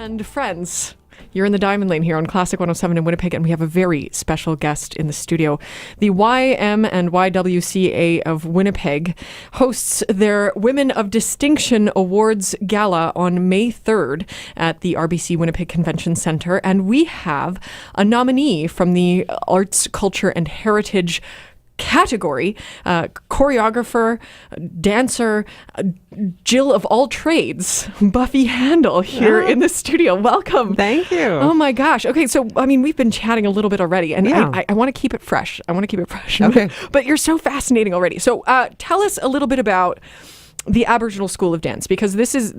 And friends, you're in the Diamond Lane here on Classic 107 in Winnipeg, and we have a very special guest in the studio. The YMCA YWCA of Winnipeg hosts their Women of Distinction Awards Gala on May 3rd at the RBC Winnipeg Convention Centre, and we have a nominee from the Arts, Culture and Heritage category, choreographer, dancer, Jill of all trades, Buffy Handel here in the studio. Welcome. Thank you. Oh my gosh. Okay, so I mean, we've been chatting a little bit already, and I want to keep it fresh. Okay. But you're so fascinating already. So tell us a little bit about the Aboriginal School of Dance, because this is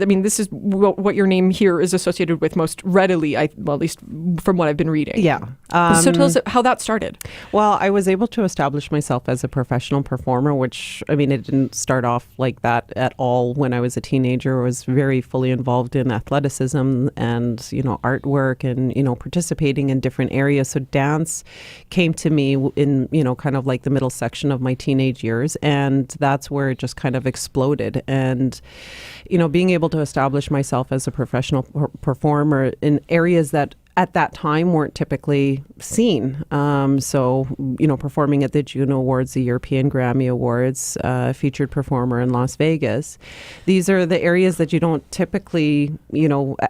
what your name here is associated with most readily, at least from what I've been reading. Yeah. So tell us how that started. Well, I was able to establish myself as a professional performer, which, I mean, it didn't start off like that at all when I was a teenager. I was very fully involved in athleticism and, artwork and, participating in different areas. So dance came to me in, kind of like the middle section of my teenage years. And that's where it just kind of exploded. And, being able to establish myself as a professional performer in areas that at that time weren't typically seen. Performing at the Juno Awards, the European Grammy Awards, featured performer in Las Vegas. These are the areas that you don't typically,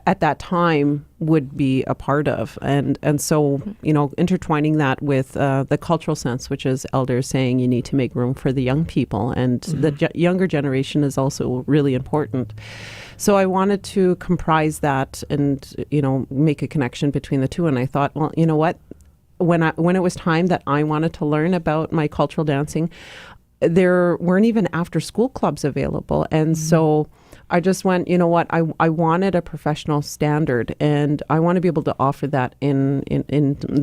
at that time would be a part of. And so, intertwining that with the cultural sense, which is elders saying you need to make room for the young people. And the younger generation is also really important. So I wanted to comprise that and, make a connection between the two. And I thought, well, you know what? When it was time that I wanted to learn about my cultural dancing, there weren't even after school clubs available. And so I just went, you know what, I wanted a professional standard, and I want to be able to offer that in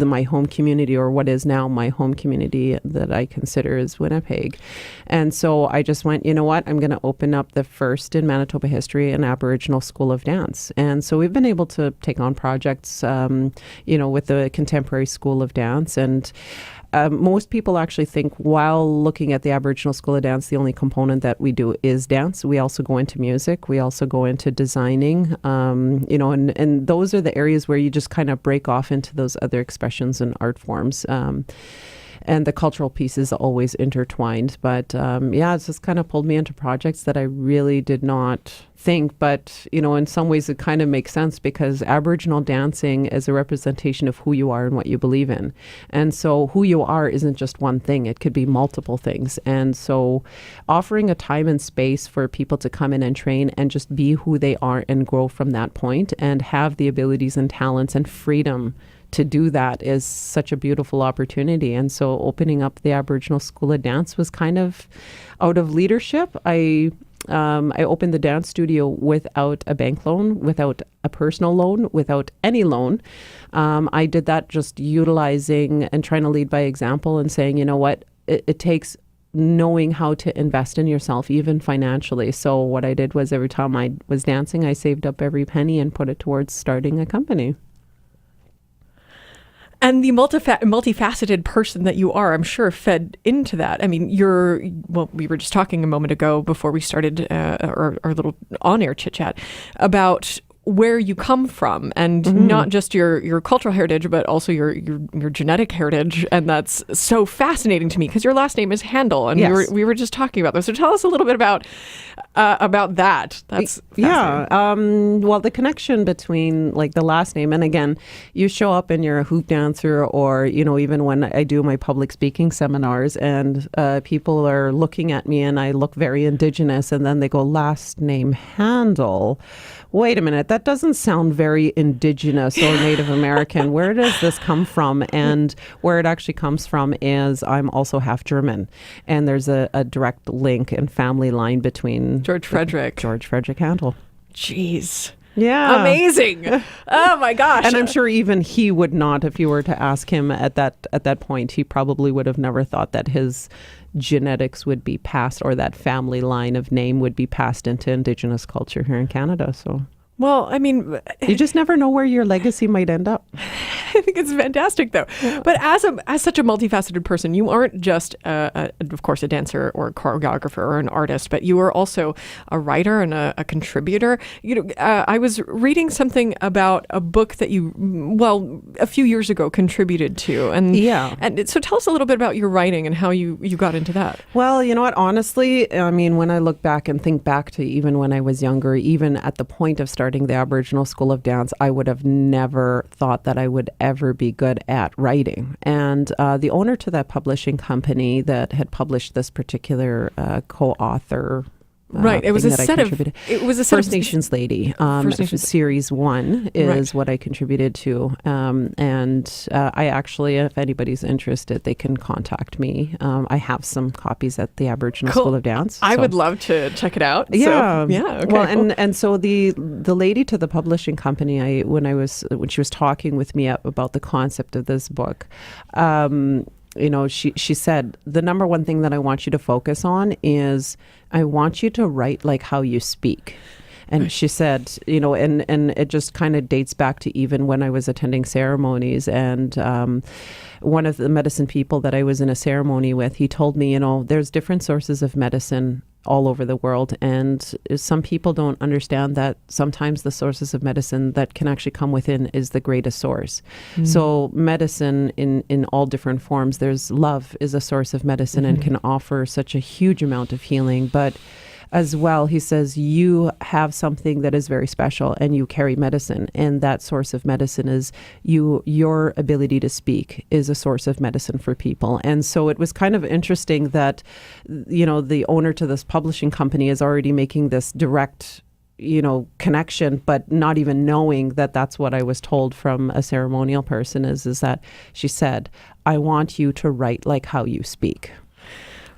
my home community, or what is now my home community that I consider is Winnipeg. And so I just went, you know what, I'm going to open up the first in Manitoba history an Aboriginal School of Dance. And so we've been able to take on projects, with the Contemporary School of Dance. And most people actually think, while looking at the Aboriginal School of Dance, the only component that we do is dance. We also go into music. We also go into designing, and those are the areas where you just kind of break off into those other expressions and art forms. And the cultural piece is always intertwined. But it's just kind of pulled me into projects that I really did not think. But, in some ways it kind of makes sense, because Aboriginal dancing is a representation of who you are and what you believe in. And so who you are isn't just one thing. It could be multiple things. And so offering a time and space for people to come in and train and just be who they are and grow from that point and have the abilities and talents and freedom to do that is such a beautiful opportunity. And so opening up the Aboriginal School of Dance was kind of out of leadership. I opened the dance studio without a bank loan, without a personal loan, without any loan. I did that just utilizing and trying to lead by example and saying, you know what, it takes knowing how to invest in yourself, even financially. So what I did was, every time I was dancing, I saved up every penny and put it towards starting a company. And the multifaceted person that you are, I'm sure, fed into that. I mean, we were just talking a moment ago before we started our little on-air chit-chat about where you come from, and not just your cultural heritage, but also your genetic heritage. And that's so fascinating to me, because your last name is Handel, and yes. we were just talking about this. So tell us a little bit about that. That's well, the connection between like the last name, and again, you show up and you're a hoop dancer, or even when I do my public speaking seminars, and people are looking at me and I look very Indigenous, and then they go, last name Handel. Wait a minute, that doesn't sound very Indigenous or Native American. Where does this come from? And where it actually comes from is I'm also half German. And there's a direct link and family line between George Frederick Handel. Jeez. Yeah. Amazing. Oh my gosh. And I'm sure even he would not, if you were to ask him at that point, he probably would have never thought that his genetics would be passed, or that family line of name would be passed into Indigenous culture here in Canada. So Well, I mean, You just never know where your legacy might end up. I think it's fantastic, though. But as such a multifaceted person, you aren't just, of course, a dancer or a choreographer or an artist, but you are also a writer and a contributor. I was reading something about a book that you, a few years ago contributed to, and so tell us a little bit about your writing and how you got into that. Well, you know what? Honestly, I mean, when I look back and think back to even when I was younger, even at the point of starting the Aboriginal School of Dance, I would have never thought that I would ever be good at writing. And the owner to that publishing company that had published this particular co-author right. It was a set of First Nations Lady. Series 1 is what I contributed to. And I actually, if anybody's interested, they can contact me. I have some copies at the Aboriginal School of Dance. I would love to check it out. Yeah. So, yeah. Okay, well, cool. and so the lady to the publishing company, when she was talking with me about the concept of this book, she said, the number one thing that I want you to focus on is I want you to write like how you speak. And she said, and it just kind of dates back to even when I was attending ceremonies. And one of the medicine people that I was in a ceremony with, he told me, there's different sources of medicine all over the world. And some people don't understand that sometimes the sources of medicine that can actually come within is the greatest source. Mm-hmm. So medicine in all different forms, there's love is a source of medicine and can offer such a huge amount of healing. But as well, he says, you have something that is very special and you carry medicine. And that source of medicine is your ability to speak is a source of medicine for people. And so it was kind of interesting that, the owner to this publishing company is already making this direct connection, but not even knowing that that's what I was told from a ceremonial person is that she said, I want you to write like how you speak.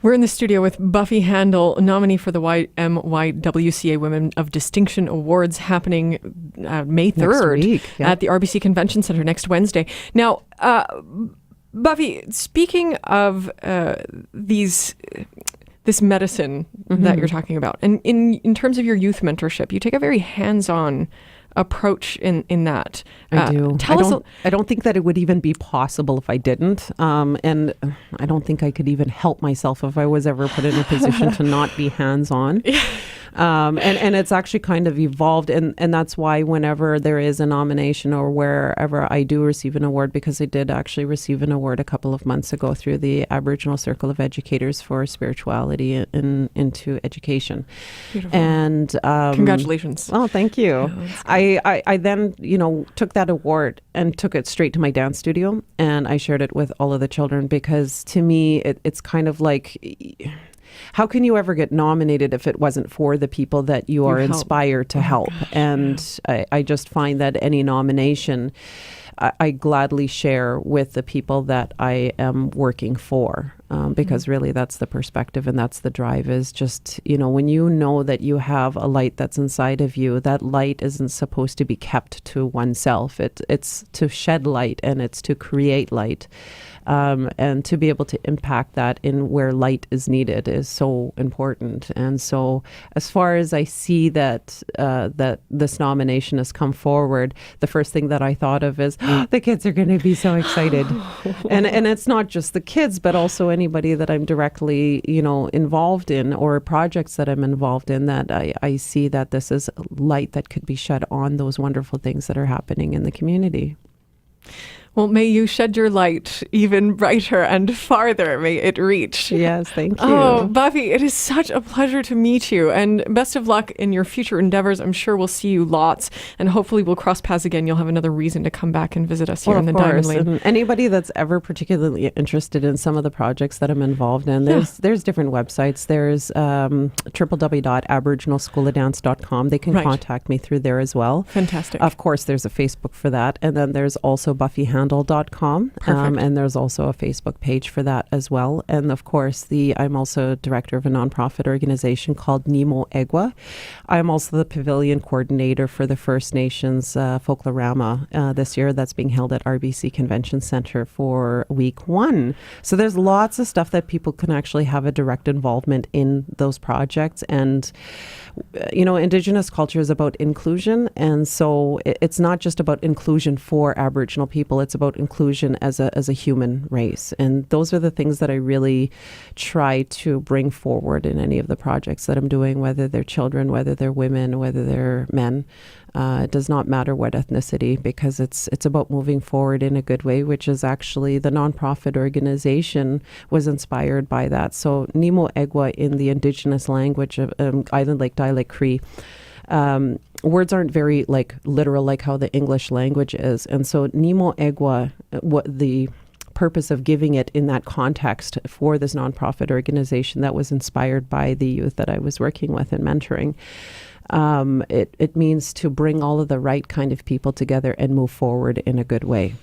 We're in the studio with Buffy Handel, nominee for the YMCA Women of Distinction Awards, happening May 3rd at the RBC Convention Center next Wednesday. Now, Buffy, speaking of this medicine that you're talking about, and in terms of your youth mentorship, you take a very hands-on approach in that. I do. I don't think that it would even be possible if I didn't. And I don't think I could even help myself if I was ever put in a position to not be hands-on. And it's actually kind of evolved. And that's why whenever there is a nomination or wherever I do receive an award, because I did actually receive an award a couple of months ago through the Aboriginal Circle of Educators for spirituality into education. Beautiful. And congratulations. Oh, thank you. I then, took that award and took it straight to my dance studio and I shared it with all of the children because to me, it's kind of like, how can you ever get nominated if it wasn't for the people that you are inspired to help? Gosh, and I just find that any nomination, I gladly share with the people that I am working for. Because really that's the perspective and that's the drive is just, when you know that you have a light that's inside of you, that light isn't supposed to be kept to oneself. It's to shed light and it's to create light. And to be able to impact that in where light is needed is so important. And so as far as I see that this nomination has come forward, the first thing that I thought of is the kids are going to be so excited. And it's not just the kids, but also anybody that I'm directly, involved in or projects that I'm involved in that I see that this is light that could be shed on those wonderful things that are happening in the community. Well, may you shed your light even brighter and farther. May it reach. Yes, thank you. Oh, Buffy, it is such a pleasure to meet you. And best of luck in your future endeavors. I'm sure we'll see you lots. And hopefully we'll cross paths again. You'll have another reason to come back and visit us here in the Diamond Lane. And anybody that's ever particularly interested in some of the projects that I'm involved in, there's different websites. There's www.aboriginalschoolofdance.com. They can contact me through there as well. Fantastic. Of course, there's a Facebook for that. And then there's also Buffy Handel buffyhandel.com. Perfect. And there's also a Facebook page for that as well. And of course, I'm also director of a nonprofit organization called YMCA YWCA. I'm also the pavilion coordinator for the First Nations Folklorama this year. That's being held at RBC Convention Center for week 1. So there's lots of stuff that people can actually have a direct involvement in those projects. And Indigenous culture is about inclusion, and so it's not just about inclusion for Aboriginal people, it's about inclusion as a human race. And those are the things that I really try to bring forward in any of the projects that I'm doing, whether they're children, whether they're women, whether they're men. It does not matter what ethnicity, because it's about moving forward in a good way, which is actually the nonprofit organization was inspired by that. So YMCA YWCA in the Indigenous language of Island Lake Dialect Cree, words aren't very literal like how the English language is. And so YMCA YWCA, what the purpose of giving it in that context for this nonprofit organization that was inspired by the youth that I was working with and mentoring. It means to bring all of the right kind of people together and move forward in a good way.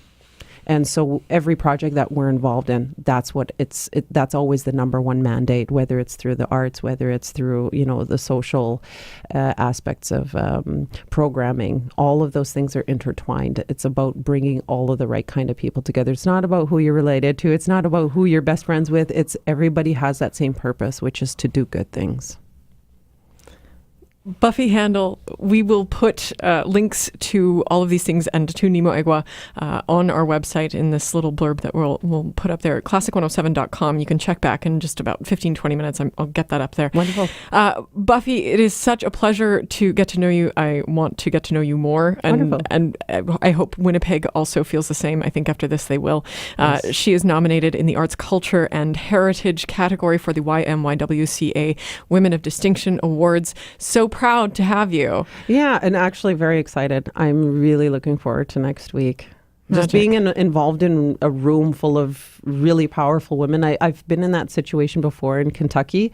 And so every project that we're involved in, that's always the number one mandate, whether it's through the arts, whether it's through, the social aspects of programming. All of those things are intertwined. It's about bringing all of the right kind of people together. It's not about who you're related to. It's not about who you're best friends with. It's everybody has that same purpose, which is to do good things. Buffy Handel, we will put links to all of these things and to YMCA YWCA on our website in this little blurb that we'll put up there at classic107.com. You can check back in just about 15-20 minutes. I'll get that up there. Wonderful. Buffy, it is such a pleasure to get to know you. I want to get to know you more. And I hope Winnipeg also feels the same. I think after this they will. Yes. She is nominated in the Arts, Culture and Heritage category for the YMCA Women of Distinction Awards. So proud to have you. Yeah, and actually very excited. I'm really looking forward to next week. Magic. Just being involved in a room full of really powerful women. I've been in that situation before in Kentucky,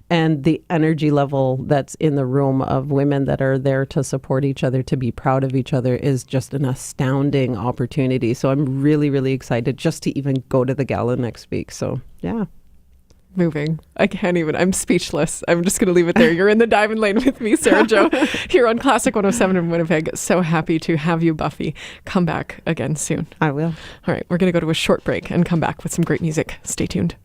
and the energy level that's in the room of women that are there to support each other, to be proud of each other, is just an astounding opportunity. So I'm really, really excited just to even go to the gala next week. So yeah. Moving. I can't even. I'm speechless. I'm just going to leave it there. You're in the Diamond Lane with me, Sarah Jo, here on Classic 107 in Winnipeg. So happy to have you, Buffy. Come back again soon. I will. All right. We're going to go to a short break and come back with some great music. Stay tuned.